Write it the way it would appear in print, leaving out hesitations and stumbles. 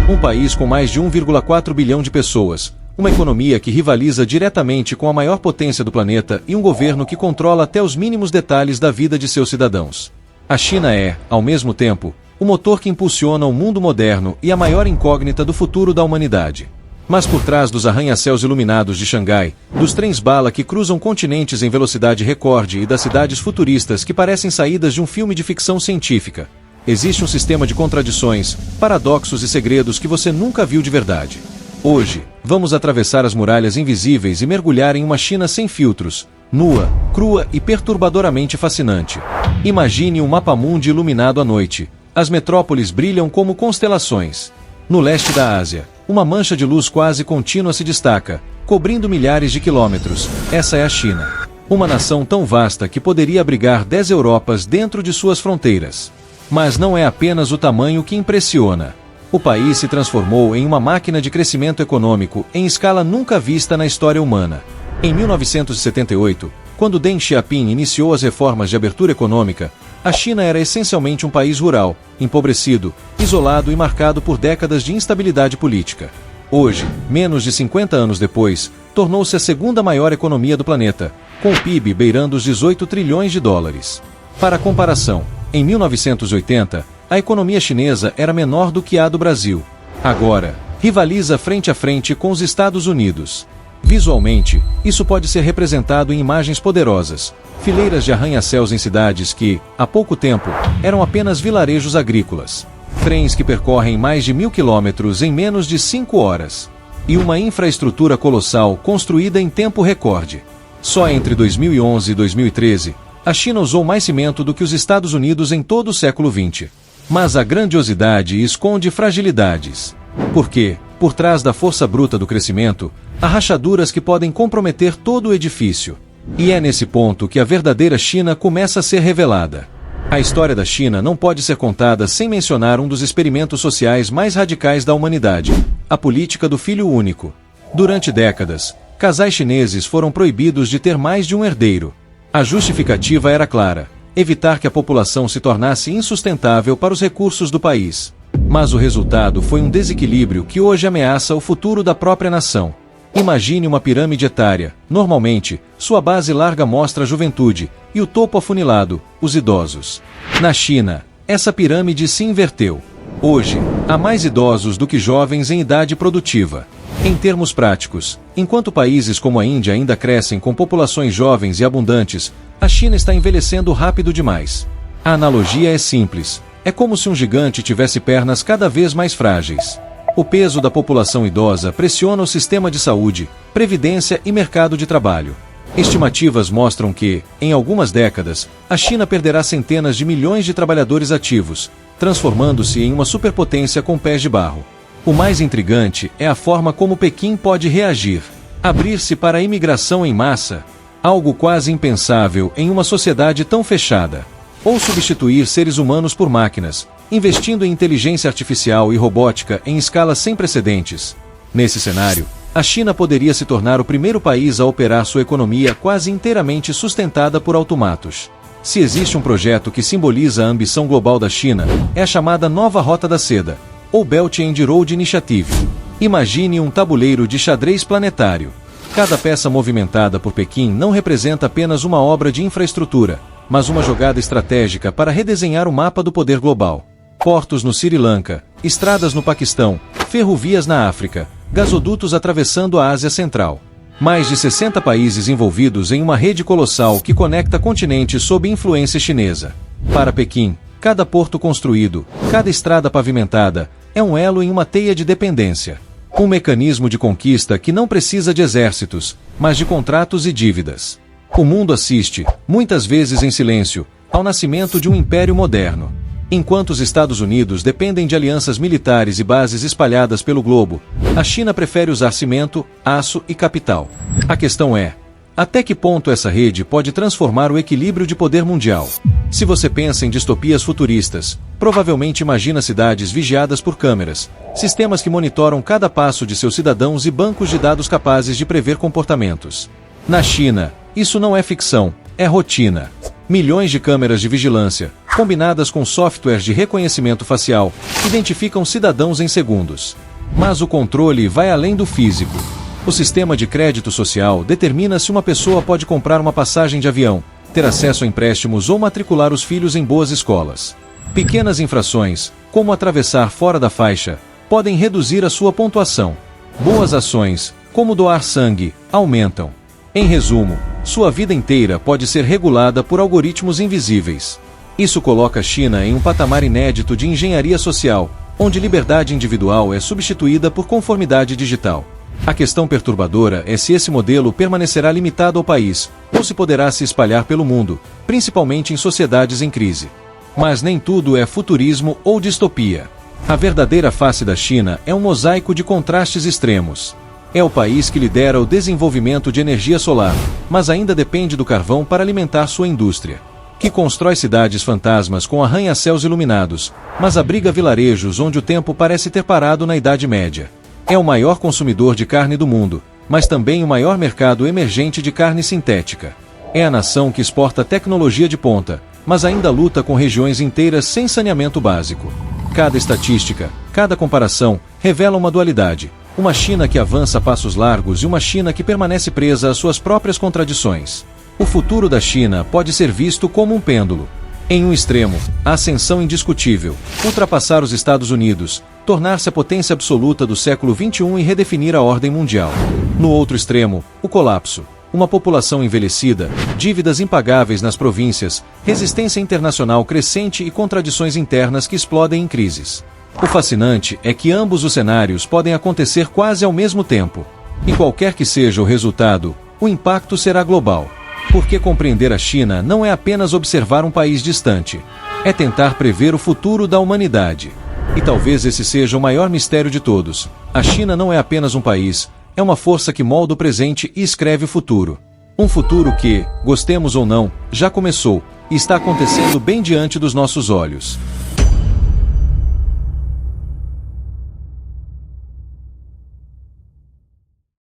Um país com mais de 1,4 bilhão de pessoas, uma economia que rivaliza diretamente com a maior potência do planeta e um governo que controla até os mínimos detalhes da vida de seus cidadãos. A China é, ao mesmo tempo, o motor que impulsiona o mundo moderno e a maior incógnita do futuro da humanidade. Mas por trás dos arranha-céus iluminados de Xangai, dos trens-bala que cruzam continentes em velocidade recorde e das cidades futuristas que parecem saídas de um filme de ficção científica, existe um sistema de contradições, paradoxos e segredos que você nunca viu de verdade. Hoje, vamos atravessar as muralhas invisíveis e mergulhar em uma China sem filtros, nua, crua e perturbadoramente fascinante. Imagine um mapa-mundi iluminado à noite. As metrópoles brilham como constelações. No leste da Ásia, uma mancha de luz quase contínua se destaca, cobrindo milhares de quilômetros. Essa é a China. Uma nação tão vasta que poderia abrigar 10 Europas dentro de suas fronteiras. Mas não é apenas o tamanho que impressiona. O país se transformou em uma máquina de crescimento econômico em escala nunca vista na história humana. Em 1978, quando Deng Xiaoping iniciou as reformas de abertura econômica, a China era essencialmente um país rural, empobrecido, isolado e marcado por décadas de instabilidade política. Hoje, menos de 50 anos depois, tornou-se a segunda maior economia do planeta, com o PIB beirando os 18 trilhões de dólares. Para comparação, em 1980, a economia chinesa era menor do que a do Brasil. Agora, rivaliza frente a frente com os Estados Unidos. Visualmente, isso pode ser representado em imagens poderosas, fileiras de arranha-céus em cidades que, há pouco tempo, eram apenas vilarejos agrícolas, trens que percorrem mais de 1.000 quilômetros em menos de 5 horas, e uma infraestrutura colossal construída em tempo recorde. Só entre 2011 e 2013, a China usou mais cimento do que os Estados Unidos em todo o século XX. Mas a grandiosidade esconde fragilidades. Porque, por trás da força bruta do crescimento, há rachaduras que podem comprometer todo o edifício. E é nesse ponto que a verdadeira China começa a ser revelada. A história da China não pode ser contada sem mencionar um dos experimentos sociais mais radicais da humanidade: a política do filho único. Durante décadas, casais chineses foram proibidos de ter mais de um herdeiro. A justificativa era clara: evitar que a população se tornasse insustentável para os recursos do país. Mas o resultado foi um desequilíbrio que hoje ameaça o futuro da própria nação. Imagine uma pirâmide etária. Normalmente, sua base larga mostra a juventude, e o topo afunilado, os idosos. Na China, essa pirâmide se inverteu. Hoje, há mais idosos do que jovens em idade produtiva. Em termos práticos, enquanto países como a Índia ainda crescem com populações jovens e abundantes, a China está envelhecendo rápido demais. A analogia é simples. É como se um gigante tivesse pernas cada vez mais frágeis. O peso da população idosa pressiona o sistema de saúde, previdência e mercado de trabalho. Estimativas mostram que, em algumas décadas, a China perderá centenas de milhões de trabalhadores ativos, transformando-se em uma superpotência com pés de barro. O mais intrigante é a forma como Pequim pode reagir. Abrir-se para a imigração em massa, algo quase impensável em uma sociedade tão fechada. Ou substituir seres humanos por máquinas, investindo em inteligência artificial e robótica em escalas sem precedentes. Nesse cenário, a China poderia se tornar o primeiro país a operar sua economia quase inteiramente sustentada por automatos. Se existe um projeto que simboliza a ambição global da China, é a chamada Nova Rota da Seda, ou Belt and Road Initiative. Imagine um tabuleiro de xadrez planetário. Cada peça movimentada por Pequim não representa apenas uma obra de infraestrutura, mas uma jogada estratégica para redesenhar o mapa do poder global. Portos no Sri Lanka, estradas no Paquistão, ferrovias na África, gasodutos atravessando a Ásia Central. Mais de 60 países envolvidos em uma rede colossal que conecta continentes sob influência chinesa. Para Pequim, cada porto construído, cada estrada pavimentada, é um elo em uma teia de dependência. Um mecanismo de conquista que não precisa de exércitos, mas de contratos e dívidas. O mundo assiste, muitas vezes em silêncio, ao nascimento de um império moderno. Enquanto os Estados Unidos dependem de alianças militares e bases espalhadas pelo globo, a China prefere usar cimento, aço e capital. A questão é: até que ponto essa rede pode transformar o equilíbrio de poder mundial? Se você pensa em distopias futuristas, provavelmente imagina cidades vigiadas por câmeras, sistemas que monitoram cada passo de seus cidadãos e bancos de dados capazes de prever comportamentos. Na China, isso não é ficção, é rotina. Milhões de câmeras de vigilância, combinadas com softwares de reconhecimento facial, identificam cidadãos em segundos. Mas o controle vai além do físico. O sistema de crédito social determina se uma pessoa pode comprar uma passagem de avião, ter acesso a empréstimos ou matricular os filhos em boas escolas. Pequenas infrações, como atravessar fora da faixa, podem reduzir a sua pontuação. Boas ações, como doar sangue, aumentam. Em resumo, sua vida inteira pode ser regulada por algoritmos invisíveis. Isso coloca a China em um patamar inédito de engenharia social, onde liberdade individual é substituída por conformidade digital. A questão perturbadora é se esse modelo permanecerá limitado ao país, ou se poderá se espalhar pelo mundo, principalmente em sociedades em crise. Mas nem tudo é futurismo ou distopia. A verdadeira face da China é um mosaico de contrastes extremos. É o país que lidera o desenvolvimento de energia solar, mas ainda depende do carvão para alimentar sua indústria. Que constrói cidades fantasmas com arranha-céus iluminados, mas abriga vilarejos onde o tempo parece ter parado na Idade Média. É o maior consumidor de carne do mundo, mas também o maior mercado emergente de carne sintética. É a nação que exporta tecnologia de ponta, mas ainda luta com regiões inteiras sem saneamento básico. Cada estatística, cada comparação, revela uma dualidade. Uma China que avança a passos largos e uma China que permanece presa às suas próprias contradições. O futuro da China pode ser visto como um pêndulo. Em um extremo, a ascensão indiscutível, ultrapassar os Estados Unidos, tornar-se a potência absoluta do século XXI e redefinir a ordem mundial. No outro extremo, o colapso. Uma população envelhecida, dívidas impagáveis nas províncias, resistência internacional crescente e contradições internas que explodem em crises. O fascinante é que ambos os cenários podem acontecer quase ao mesmo tempo. E qualquer que seja o resultado, o impacto será global. Porque compreender a China não é apenas observar um país distante. É tentar prever o futuro da humanidade. E talvez esse seja o maior mistério de todos. A China não é apenas um país, é uma força que molda o presente e escreve o futuro. Um futuro que, gostemos ou não, já começou, e está acontecendo bem diante dos nossos olhos.